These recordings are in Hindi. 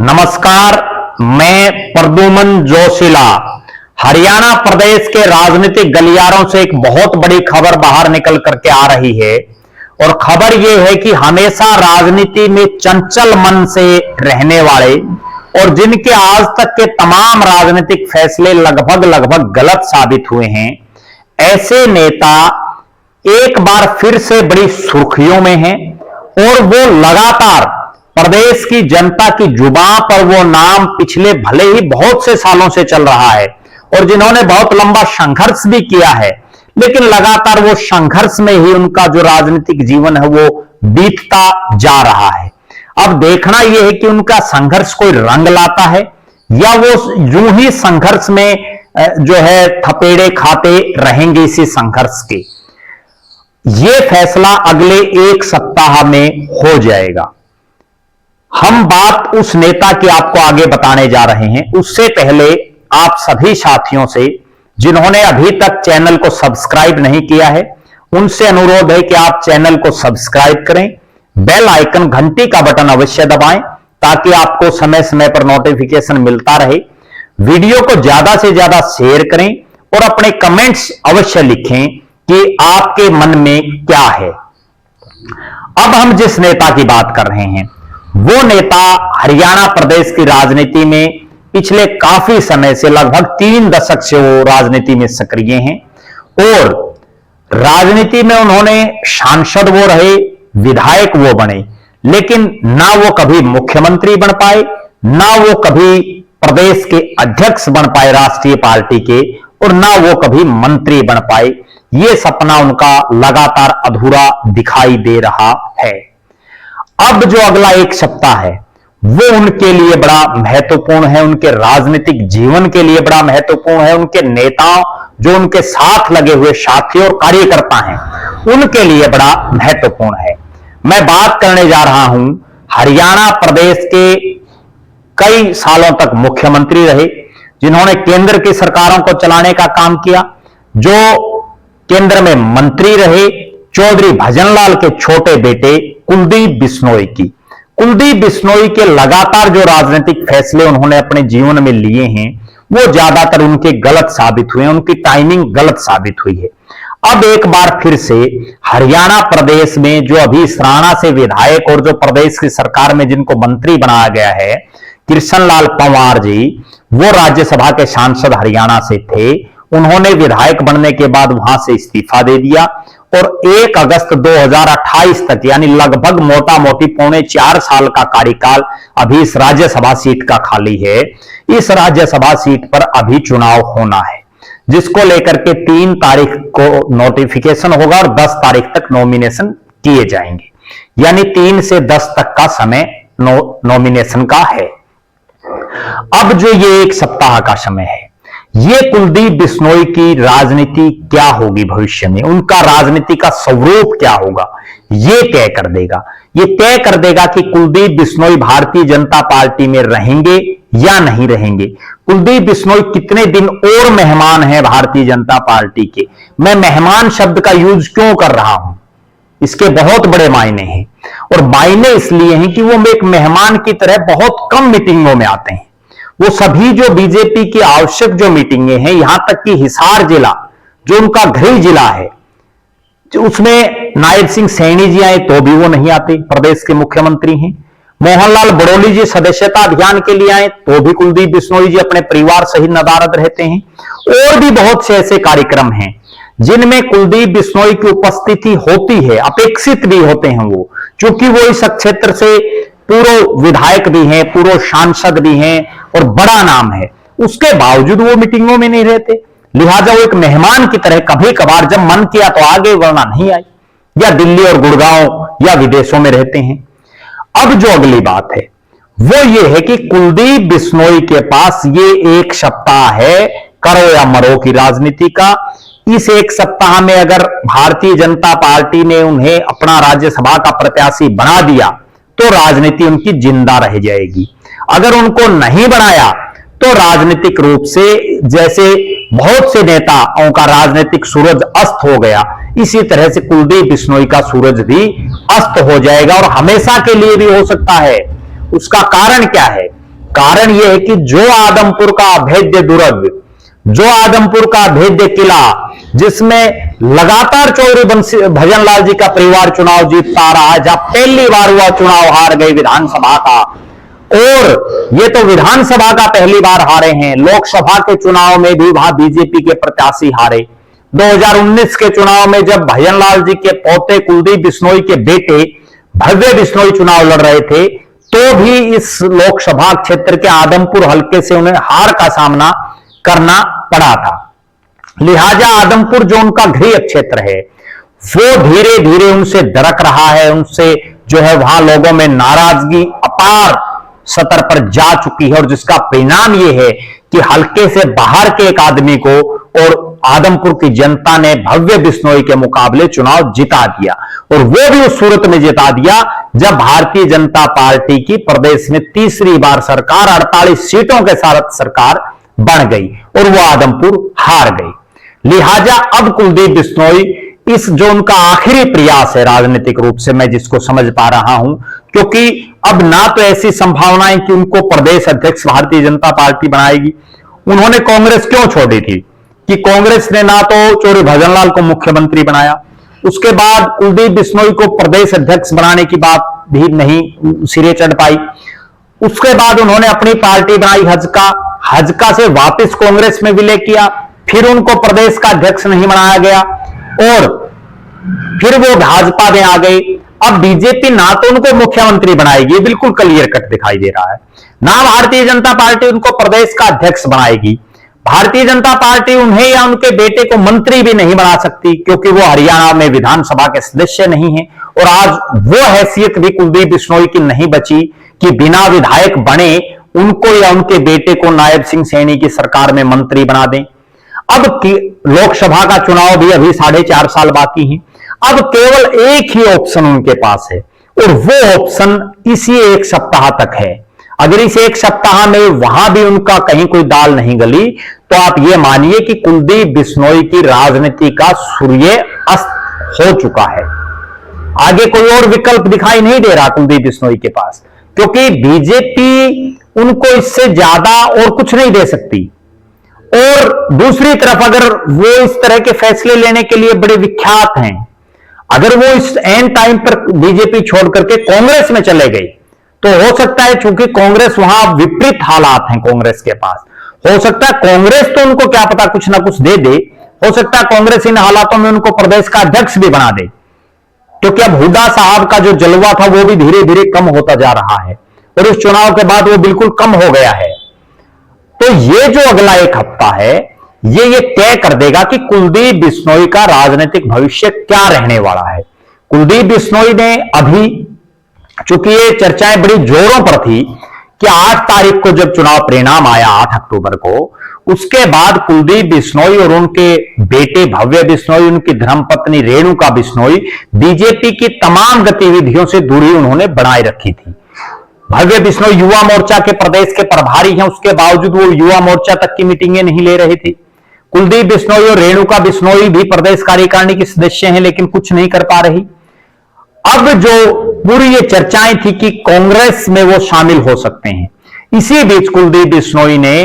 नमस्कार, मैं प्रद्युमन जोशीला। हरियाणा प्रदेश के राजनीतिक गलियारों से एक बहुत बड़ी खबर बाहर निकल करके आ रही है और खबर यह है कि हमेशा राजनीति में चंचल मन से रहने वाले और जिनके आज तक के तमाम राजनीतिक फैसले लगभग गलत साबित हुए हैं, ऐसे नेता एक बार फिर से बड़ी सुर्खियों में हैं और वो लगातार प्रदेश की जनता की जुबान पर वो नाम पिछले भले ही बहुत से सालों से चल रहा है और जिन्होंने बहुत लंबा संघर्ष भी किया है, लेकिन लगातार वो संघर्ष में ही उनका जो राजनीतिक जीवन है वो बीतता जा रहा है। अब देखना यह है कि उनका संघर्ष कोई रंग लाता है या वो यूं ही संघर्ष में जो है थपेड़े खाते रहेंगे इसी संघर्ष के। ये फैसला अगले एक सप्ताह में हो जाएगा। हम बात उस नेता की आपको आगे बताने जा रहे हैं। उससे पहले आप सभी साथियों से जिन्होंने अभी तक चैनल को सब्सक्राइब नहीं किया है, उनसे अनुरोध है कि आप चैनल को सब्सक्राइब करें, बेल आइकन घंटी का बटन अवश्य दबाएं ताकि आपको समय समय पर नोटिफिकेशन मिलता रहे। वीडियो को ज्यादा से ज्यादा शेयर करें और अपने कमेंट्स अवश्य लिखें कि आपके मन में क्या है। अब हम जिस नेता की बात कर रहे हैं वो नेता हरियाणा प्रदेश की राजनीति में पिछले काफी समय से लगभग 3 दशक से वो राजनीति में सक्रिय हैं और राजनीति में उन्होंने सांसद वो रहे, विधायक वो बने, लेकिन ना वो कभी मुख्यमंत्री बन पाए, ना वो कभी प्रदेश के अध्यक्ष बन पाए राष्ट्रीय पार्टी के, और ना वो कभी मंत्री बन पाए। ये सपना उनका लगातार अधूरा दिखाई दे रहा है। अब जो अगला एक सप्ताह है वो उनके लिए बड़ा महत्वपूर्ण है, उनके राजनीतिक जीवन के लिए बड़ा महत्वपूर्ण है, उनके नेताओं जो उनके साथ लगे हुए साथी और कार्यकर्ता हैं उनके लिए बड़ा महत्वपूर्ण है। मैं बात करने जा रहा हूं हरियाणा प्रदेश के कई सालों तक मुख्यमंत्री रहे, जिन्होंने केंद्र की सरकारों को चलाने का काम किया, जो केंद्र में मंत्री रहे, चौधरी भजनलाल के छोटे बेटे कुलदीप बिश्नोई की। कुलदीप बिश्नोई के लगातार जो राजनीतिक फैसले उन्होंने अपने जीवन में लिए हैं वो ज्यादातर उनके गलत साबित हुए हैं, उनकी टाइमिंग गलत साबित हुई है। अब एक बार फिर से हरियाणा प्रदेश में जो अभी सराणा से विधायक और जो प्रदेश की सरकार में जिनको मंत्री बनाया गया है, कृष्ण लाल पंवार जी, वो राज्यसभा के सांसद हरियाणा से थे। उन्होंने विधायक बनने के बाद वहां से इस्तीफा दे दिया और 1 अगस्त 2028 तक यानी लगभग मोटा मोटी 3.25 साल का कार्यकाल अभी इस राज्यसभा सीट का खाली है। इस राज्यसभा सीट पर अभी चुनाव होना है, जिसको लेकर के 3 तारीख को नोटिफिकेशन होगा और 10 तारीख तक नॉमिनेशन किए जाएंगे, यानी 3 से 10 तक का समय नॉमिनेशन का है। अब जो ये एक सप्ताह का समय है, ये कुलदीप बिश्नोई की राजनीति क्या होगी भविष्य में, उनका राजनीति का स्वरूप क्या होगा, ये तय कर देगा। ये तय कर देगा कि कुलदीप बिश्नोई भारतीय जनता पार्टी में रहेंगे या नहीं रहेंगे। कुलदीप बिश्नोई कितने दिन और मेहमान हैं भारतीय जनता पार्टी के। मैं मेहमान शब्द का यूज क्यों कर रहा हूं, इसके बहुत बड़े मायने हैं और मायने इसलिए हैं कि वो एक मेहमान की तरह बहुत कम मीटिंगों में आते हैं। वो सभी जो बीजेपी की आवश्यक जो मीटिंगें हैं, यहां तक कि हिसार जिला जो उनका गृह जिला है, उसमें नायब सिंह सैनी जी आए तो भी वो नहीं आते, प्रदेश के मुख्यमंत्री हैं। मोहनलाल बड़ोली जी सदस्यता अभियान के लिए आए तो भी कुलदीप बिश्नोई जी अपने परिवार सहित नदारद रहते हैं। और भी बहुत से ऐसे कार्यक्रम हैं जिनमें कुलदीप बिश्नोई की उपस्थिति होती है, अपेक्षित भी होते हैं वो, क्योंकि वो इस क्षेत्र से पूर्व विधायक भी हैं, पूर्व सांसद भी हैं और बड़ा नाम है। उसके बावजूद वो मीटिंगों में नहीं रहते, लिहाजा वो एक मेहमान की तरह कभी कभार जब मन किया तो आगे, वरना नहीं आई, या दिल्ली और गुड़गांव या विदेशों में रहते हैं। अब जो अगली बात है वो ये है कि कुलदीप बिश्नोई के पास ये एक सप्ताह है करो या मरो की राजनीति का। इस एक सप्ताह में अगर भारतीय जनता पार्टी ने उन्हें अपना राज्यसभा का प्रत्याशी बना दिया तो राजनीति उनकी जिंदा रह जाएगी। अगर उनको नहीं बनाया तो राजनीतिक रूप से जैसे बहुत से नेताओं का राजनीतिक सूरज अस्त हो गया, इसी तरह से कुलदीप बिश्नोई का सूरज भी अस्त हो जाएगा और हमेशा के लिए भी हो सकता है। उसका कारण क्या है कारण यह है कि जो आदमपुर का अभेद्य दुर्ग, जो आदमपुर का अभेद्य किला, जिसमें लगातार चौधरी भजनलाल जी का परिवार चुनाव जीतता रहा है, जहां पहली बार हुआ चुनाव हार गई विधानसभा का, और ये तो विधानसभा का पहली बार हारे हैं, लोकसभा के चुनाव में भी वहां बीजेपी के प्रत्याशी हारे। 2019 के चुनाव में जब भजनलाल जी के पोते कुलदीप बिश्नोई के बेटे भव्य बिश्नोई चुनाव लड़ रहे थे, तो भी इस लोकसभा क्षेत्र के आदमपुर हलके से उन्हें हार का सामना करना पड़ा था। लिहाजा आदमपुर जो उनका गृह क्षेत्र है, वो धीरे धीरे उनसे दरक रहा है, उनसे जो है वहां लोगों में नाराजगी अपार सतर पर जा चुकी है, और जिसका परिणाम यह है कि हल्के से बाहर के एक आदमी को और आदमपुर की जनता ने भव्य बिश्नोई के मुकाबले चुनाव जिता दिया, और वो भी उस सूरत में जिता दिया जब भारतीय जनता पार्टी की प्रदेश में तीसरी बार सरकार 48 सीटों के साथ सरकार बन गई और वो आदमपुर हार गई। लिहाजा अब कुलदीप बिश्नोई इस जो उनका आखिरी प्रयास है राजनीतिक रूप से, मैं जिसको समझ पा रहा हूं, क्योंकि अब ना तो ऐसी संभावनाएं कि उनको प्रदेश अध्यक्ष भारतीय जनता पार्टी बनाएगी। उन्होंने कांग्रेस क्यों छोड़ी थी कि कांग्रेस ने ना तो चौधरी भजनलाल को मुख्यमंत्री बनाया, उसके बाद कुलदीप बिश्नोई को प्रदेश अध्यक्ष बनाने की बात भी नहीं सिरे चढ़ पाई। उसके बाद उन्होंने अपनी पार्टी बनाई हजका से वापस कांग्रेस में विलय किया, फिर उनको प्रदेश का अध्यक्ष नहीं बनाया गया और फिर वो भाजपा में आ गए। अब बीजेपी ना तो उनको मुख्यमंत्री बनाएगी, बिल्कुल क्लियर कट दिखाई दे रहा है, ना भारतीय जनता पार्टी उनको प्रदेश का अध्यक्ष बनाएगी। भारतीय जनता पार्टी उन्हें या उनके बेटे को मंत्री भी नहीं बना सकती, क्योंकि वो हरियाणा में विधानसभा के सदस्य नहीं है, और आज वो हैसियत भी कुलदीप बिश्नोई की नहीं बची कि बिना विधायक बने उनको या उनके बेटे को नायब सिंह सैनी की सरकार में मंत्री बना दें। अब लोकसभा का चुनाव भी अभी 4.5 साल बाकी है। अब केवल एक ही ऑप्शन उनके पास है, और वो ऑप्शन इसी एक सप्ताह तक है। अगर इस एक सप्ताह में वहां भी उनका कहीं कोई दाल नहीं गली, तो आप ये मानिए कि कुलदीप बिश्नोई की राजनीति का सूर्य अस्त हो चुका है। आगे कोई और विकल्प दिखाई नहीं दे रहा कुलदीप बिश्नोई के पास, क्योंकि बीजेपी उनको इससे ज्यादा और कुछ नहीं दे सकती। और दूसरी तरफ अगर वो इस तरह के फैसले लेने के लिए बड़े विख्यात हैं, अगर वो इस एंड टाइम पर बीजेपी छोड़ करके कांग्रेस में चले गए, तो हो सकता है, चूंकि कांग्रेस वहां विपरीत हालात हैं कांग्रेस के पास, हो सकता है कांग्रेस तो उनको क्या पता कुछ ना कुछ दे दे, हो सकता है कांग्रेस इन हालातों में उनको प्रदेश का अध्यक्ष भी बना दे, क्योंकि अब हुड्डा साहब का जो जलवा था वो भी धीरे धीरे कम होता जा रहा है, और इस चुनाव के बाद वो बिल्कुल कम हो गया है। तो ये जो अगला एक हफ्ता है, ये तय कर देगा कि कुलदीप बिश्नोई का राजनीतिक भविष्य क्या रहने वाला है। कुलदीप बिश्नोई ने अभी, चूंकि ये चर्चाएं बड़ी जोरों पर थी कि 8 तारीख को जब चुनाव परिणाम आया 8 अक्टूबर को, उसके बाद कुलदीप बिश्नोई और उनके बेटे भव्य बिश्नोई, उनकी धर्मपत्नी रेणुका बिश्नोई बीजेपी की तमाम गतिविधियों से दूरी उन्होंने बनाए रखी थी। भव्य बिश्नोई युवा मोर्चा के प्रदेश के प्रभारी हैं, उसके बावजूद वो युवा मोर्चा तक की मीटिंगें नहीं ले रहे थे। कुलदीप बिश्नोई और रेणुका बिश्नोई भी प्रदेश कार्यकारिणी के सदस्य हैं, लेकिन कुछ नहीं कर पा रही। अब जो पूरी ये चर्चाएं थी कि कांग्रेस में वो शामिल हो सकते हैं, इसी बीच कुलदीप बिश्नोई ने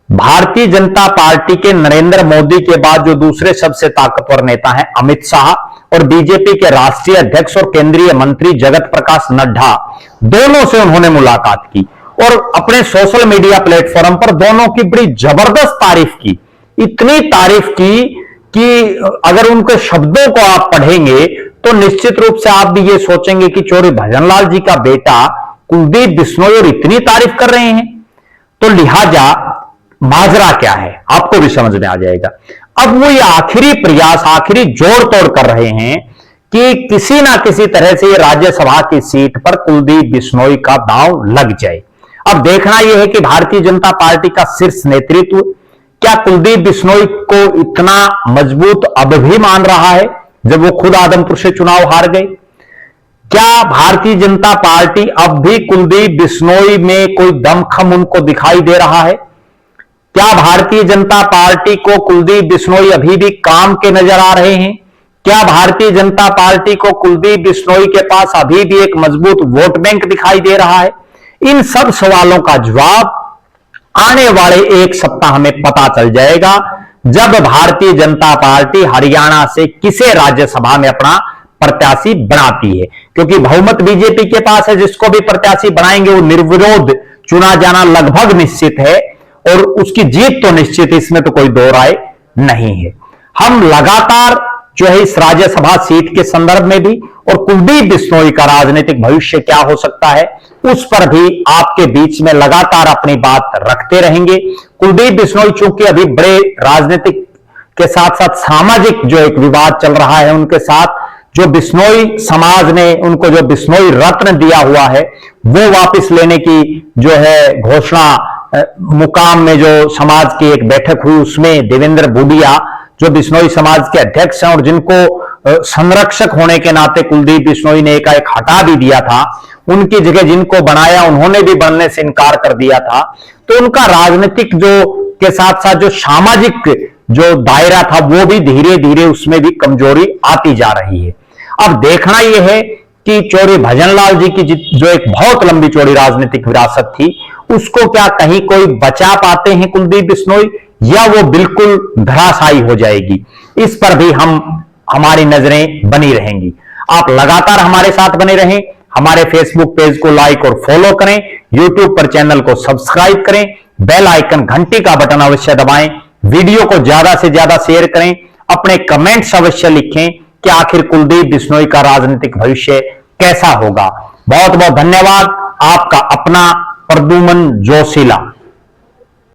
भारतीय जनता पार्टी के नरेंद्र मोदी के बाद जो दूसरे सबसे ताकतवर नेता हैं अमित शाह, और बीजेपी के राष्ट्रीय अध्यक्ष और केंद्रीय मंत्री जगत प्रकाश नड्डा, दोनों से उन्होंने मुलाकात की और अपने सोशल मीडिया प्लेटफॉर्म पर दोनों की बड़ी जबरदस्त तारीफ की। इतनी तारीफ की कि अगर उनके शब्दों को आप पढ़ेंगे तो निश्चित रूप से आप भी ये सोचेंगे कि चौधरी भजनलाल जी का बेटा कुलदीप बिश्नोई और इतनी तारीफ कर रहे हैं, तो लिहाजा माजरा क्या है आपको भी समझ में आ जाएगा। अब वो ये आखिरी प्रयास, आखिरी जोड़ तोड़ कर रहे हैं कि किसी ना किसी तरह से ये राज्यसभा की सीट पर कुलदीप बिश्नोई का दांव लग जाए। अब देखना यह है कि भारतीय जनता पार्टी का शीर्ष नेतृत्व क्या कुलदीप बिश्नोई को इतना मजबूत अब भी मान रहा है जब वो खुद आदमपुर से चुनाव हार गए। क्या भारतीय जनता पार्टी अब भी कुलदीप बिश्नोई में कोई दमखम उनको दिखाई दे रहा है? क्या भारतीय जनता पार्टी को कुलदीप बिश्नोई अभी भी काम के नजर आ रहे हैं? क्या भारतीय जनता पार्टी को कुलदीप बिश्नोई के पास अभी भी एक मजबूत वोट बैंक दिखाई दे रहा है? इन सब सवालों का जवाब आने वाले एक सप्ताह में पता चल जाएगा, जब भारतीय जनता पार्टी हरियाणा से किसे राज्यसभा में अपना प्रत्याशी बनाती है। क्योंकि बहुमत बीजेपी के पास है, जिसको भी प्रत्याशी बनाएंगे वो निर्विरोध चुना जाना लगभग निश्चित है और उसकी जीत तो निश्चित है, इसमें तो कोई दो राय नहीं है। हम लगातार जो है इस राज्यसभा सीट के संदर्भ में भी और कुलदीप बिश्नोई का राजनीतिक भविष्य क्या हो सकता है उस पर भी आपके बीच में लगातार अपनी बात रखते रहेंगे। कुलदीप बिश्नोई चूंकि अभी बड़े राजनीतिक के साथ साथ सामाजिक जो एक विवाद चल रहा है उनके साथ, जो बिश्नोई समाज ने उनको जो बिश्नोई रत्न दिया हुआ है वो वापस लेने की जो है घोषणा मुकाम में जो समाज की एक बैठक हुई उसमें देवेंद्र बूडिया जो बिश्नोई समाज के अध्यक्ष हैं और जिनको संरक्षक होने के नाते कुलदीप बिश्नोई ने एकाएक हटा भी दिया था, उनकी जगह जिनको बनाया उन्होंने भी बनने से इनकार कर दिया था। तो उनका राजनीतिक जो के साथ साथ जो सामाजिक जो दायरा था वो भी धीरे धीरे उसमें भी कमजोरी आती जा रही है। अब देखना यह है कि चौधरी भजनलाल जी की जो एक बहुत लंबी चौड़ी राजनीतिक विरासत थी उसको क्या कहीं कोई बचा पाते हैं कुलदीप बिश्नोई, या वो बिल्कुल धराशायी हो जाएगी, इस पर भी हमारी नजरें बनी रहेंगी। आप लगातार हमारे साथ बने रहें, हमारे फेसबुक पेज को लाइक और फॉलो करें, यूट्यूब पर चैनल को सब्सक्राइब करें, बेल आइकन घंटी का बटन अवश्य दबाएं, वीडियो को ज्यादा से ज्यादा शेयर करें, अपने कमेंट्स अवश्य लिखें कि आखिर कुलदीप बिश्नोई का राजनीतिक भविष्य कैसा होगा। बहुत बहुत धन्यवाद। आपका अपना प्रद्युमन जोशीला।